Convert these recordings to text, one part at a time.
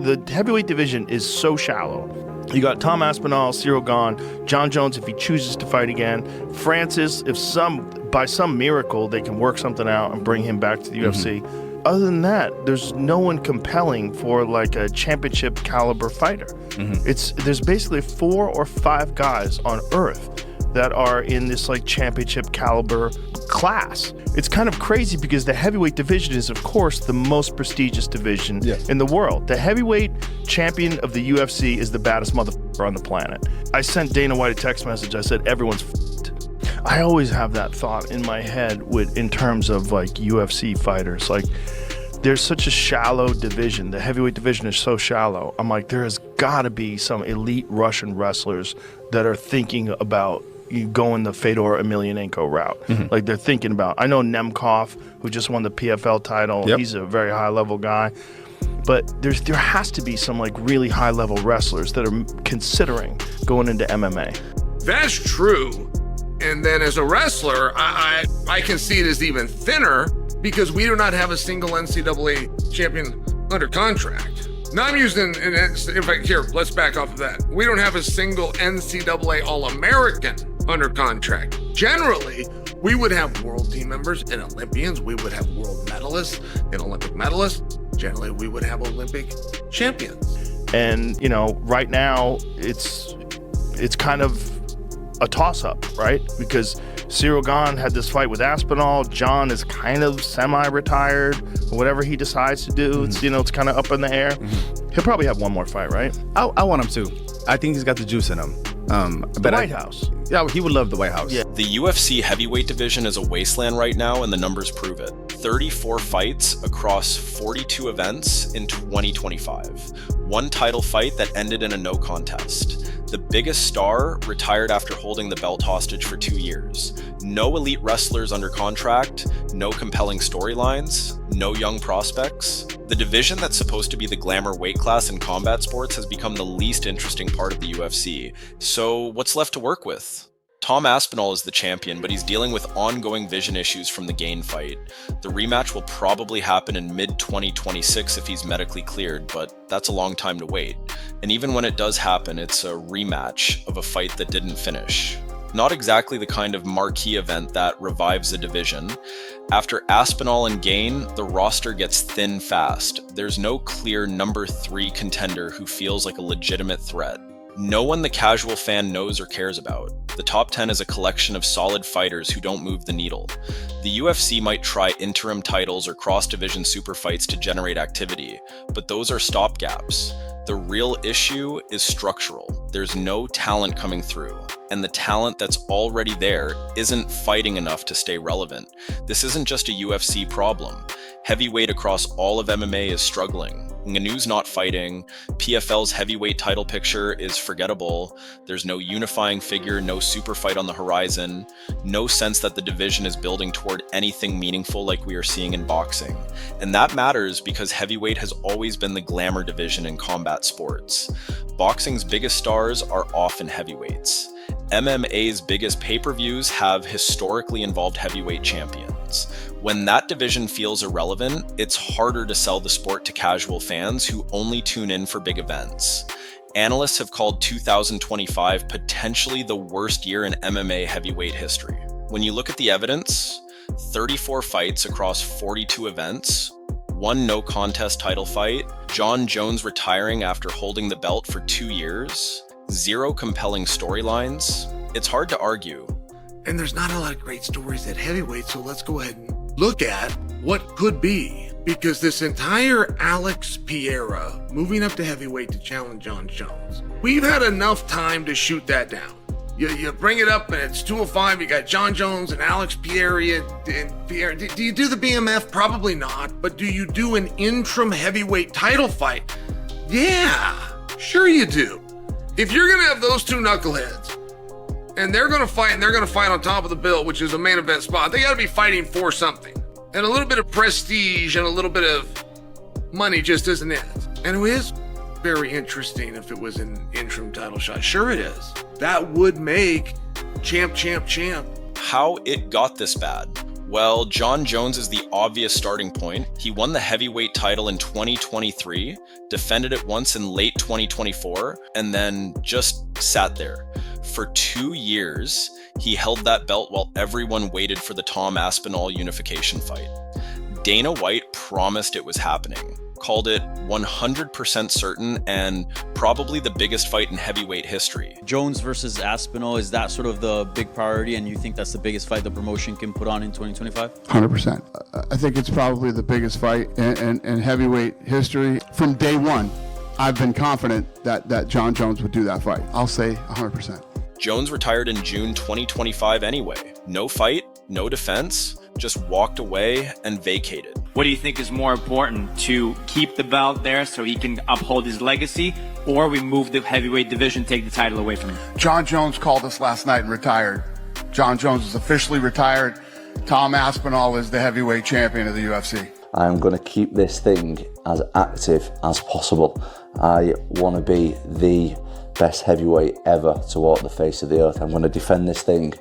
The heavyweight division is so shallow. You got Tom Aspinall, Cyril, Gane, Jon Jones if he chooses to fight again, Francis if by some miracle they can work something out and bring him back to the UFC. Other than that, there's no one compelling for like a championship caliber fighter. There's basically 4 or 5 guys on earth that are in this like championship caliber class. It's kind of crazy because the heavyweight division is, of course, the most prestigious division in the world. The heavyweight champion of the UFC is the baddest motherfucker on the planet. I sent Dana White a text message. I said, everyone's f***ed. I always have that thought in my head in terms of like UFC fighters. Like, there's such a shallow division. The heavyweight division is so shallow. I'm like, there has got to be some elite Russian wrestlers that are thinking about going the Fedor Emelianenko route. Like they're thinking about, I know Nemkov, who just won the PFL title. He's a very high level guy. But there has to be some like really high level wrestlers that are considering going into MMA. That's true. And then as a wrestler, I can see it as even thinner because we do not have a single NCAA champion under contract. Now I'm using, in fact, here, let's back off of that. We don't have a single NCAA All-American under contract. Generally, we would have world team members and Olympians. We would have world medalists and Olympic medalists. Generally, we would have Olympic champions. And, right now, it's kind of a toss-up, right? Because Cyril Gane had this fight with Aspinall. Jon is kind of semi-retired. Whatever he decides to do, it's kind of up in the air. He'll probably have one more fight, right? I want him to. I think he's got the juice in him. The White House. Yeah, he would love the White House. Yeah. The UFC heavyweight division is a wasteland right now, and the numbers prove it. 34 fights across 42 events in 2025. One title fight that ended in a no contest. The biggest star retired after holding the belt hostage for 2 years. No elite wrestlers under contract, no compelling storylines, no young prospects. The division that's supposed to be the glamour weight class in combat sports has become the least interesting part of the UFC. So what's left to work with? Tom Aspinall is the champion, but he's dealing with ongoing vision issues from the Gane fight. The rematch will probably happen in mid-2026 if he's medically cleared, but that's a long time to wait. And even when it does happen, it's a rematch of a fight that didn't finish. Not exactly the kind of marquee event that revives a division. After Aspinall and Gane, the roster gets thin fast. There's no clear number 3 contender who feels like a legitimate threat. No one the casual fan knows or cares about. The top 10 is a collection of solid fighters who don't move the needle. The UFC might try interim titles or cross-division super fights to generate activity, but those are stopgaps. The real issue is structural. There's no talent coming through, and the talent that's already there isn't fighting enough to stay relevant. This isn't just a UFC problem. Heavyweight across all of MMA is struggling. Ngannou's not fighting. PFL's heavyweight title picture is forgettable. There's no unifying figure, no super fight on the horizon, no sense that the division is building toward anything meaningful like we are seeing in boxing. And that matters because heavyweight has always been the glamour division in combat sports. Boxing's biggest stars are often heavyweights. MMA's biggest pay-per-views have historically involved heavyweight champions. When that division feels irrelevant, it's harder to sell the sport to casual fans who only tune in for big events. Analysts have called 2025 potentially the worst year in MMA heavyweight history. When you look at the evidence, 34 fights across 42 events, one no contest title fight, Jon Jones retiring after holding the belt for 2 years, 0 compelling storylines, it's hard to argue. And there's not a lot of great stories at heavyweight, so let's go ahead and look at what could be. Because this entire Alex Pereira moving up to heavyweight to challenge Jon Jones, we've had enough time to shoot that down. You bring it up and it's 205, you got Jon Jones and Alex Pereira. Do you do the BMF? Probably not. But do you do an interim heavyweight title fight? Yeah, sure you do. If you're going to have those two knuckleheads, and they're going to fight on top of the bill, which is a main event spot, they got to be fighting for something. And a little bit of prestige and a little bit of money just isn't it. And it is very interesting if it was an interim title shot. Sure it is. That would make champ. How it got this bad? Well, Jon Jones is the obvious starting point. He won the heavyweight title in 2023, defended it once in late 2024, and then just sat there. For 2 years, he held that belt while everyone waited for the Tom Aspinall unification fight. Dana White promised it was happening, called it 100% certain, and probably the biggest fight in heavyweight history. Jones versus Aspinall, is that sort of the big priority, and you think that's the biggest fight the promotion can put on in 2025? 100%. I think it's probably the biggest fight in heavyweight history. From day one, I've been confident that Jon Jones would do that fight. I'll say 100%. Jones retired in June 2025 anyway. No fight, no defense, just walked away and vacated. What do you think is more important, to keep the belt there so he can uphold his legacy, or we move the heavyweight division, take the title away from him? Jon Jones called us last night and retired. Jon Jones is officially retired. Tom Aspinall is the heavyweight champion of the UFC. I'm going to keep this thing as active as possible. I want to be the best heavyweight ever to walk the face of the earth. I'm going to defend this thing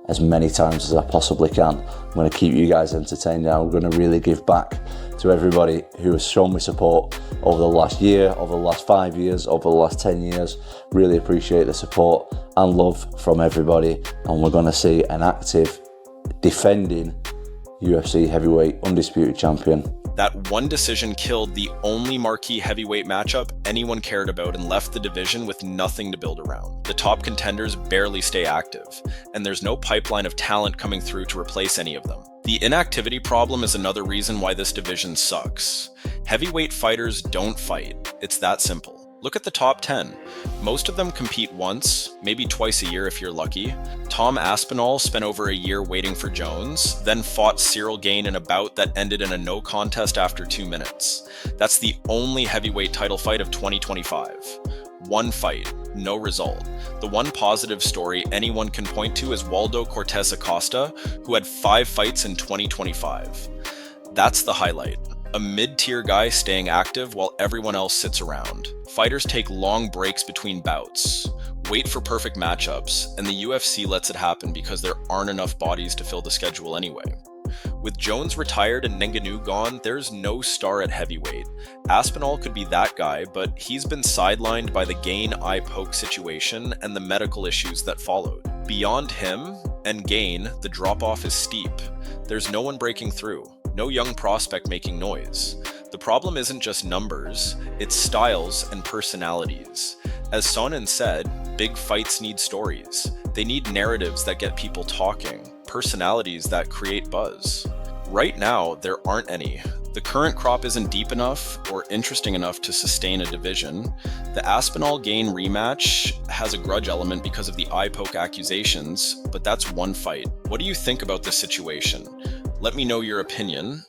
as many times as I possibly can. I'm going to keep you guys entertained. I'm going to really give back to everybody who has shown me support over the last year, over the last 5 years, over the last 10 years. Really appreciate the support and love from everybody. And we're going to see an active, defending UFC heavyweight undisputed champion. That one decision killed the only marquee heavyweight matchup anyone cared about and left the division with nothing to build around. The top contenders barely stay active, and there's no pipeline of talent coming through to replace any of them. The inactivity problem is another reason why this division sucks. Heavyweight fighters don't fight. It's that simple. Look at the top 10. Most of them compete once, maybe twice a year if you're lucky. Tom Aspinall spent over a year waiting for Jones, then fought Cyril Gane in a bout that ended in a no contest after 2 minutes. That's the only heavyweight title fight of 2025. One fight, no result. The one positive story anyone can point to is Waldo Cortez Acosta, who had 5 fights in 2025. That's the highlight. A mid-tier guy staying active while everyone else sits around. Fighters take long breaks between bouts, wait for perfect matchups, and the UFC lets it happen because there aren't enough bodies to fill the schedule anyway. With Jones retired and Ngannou gone, there's no star at heavyweight. Aspinall could be that guy, but he's been sidelined by the Gane eye poke situation and the medical issues that followed. Beyond him and Gane, the drop-off is steep. There's no one breaking through. No young prospect making noise. The problem isn't just numbers, it's styles and personalities. As Sonnen said, big fights need stories. They need narratives that get people talking, personalities that create buzz. Right now, there aren't any. The current crop isn't deep enough or interesting enough to sustain a division. The Aspinall-Gane rematch has a grudge element because of the eye poke accusations, but that's one fight. What do you think about this situation? Let me know your opinion.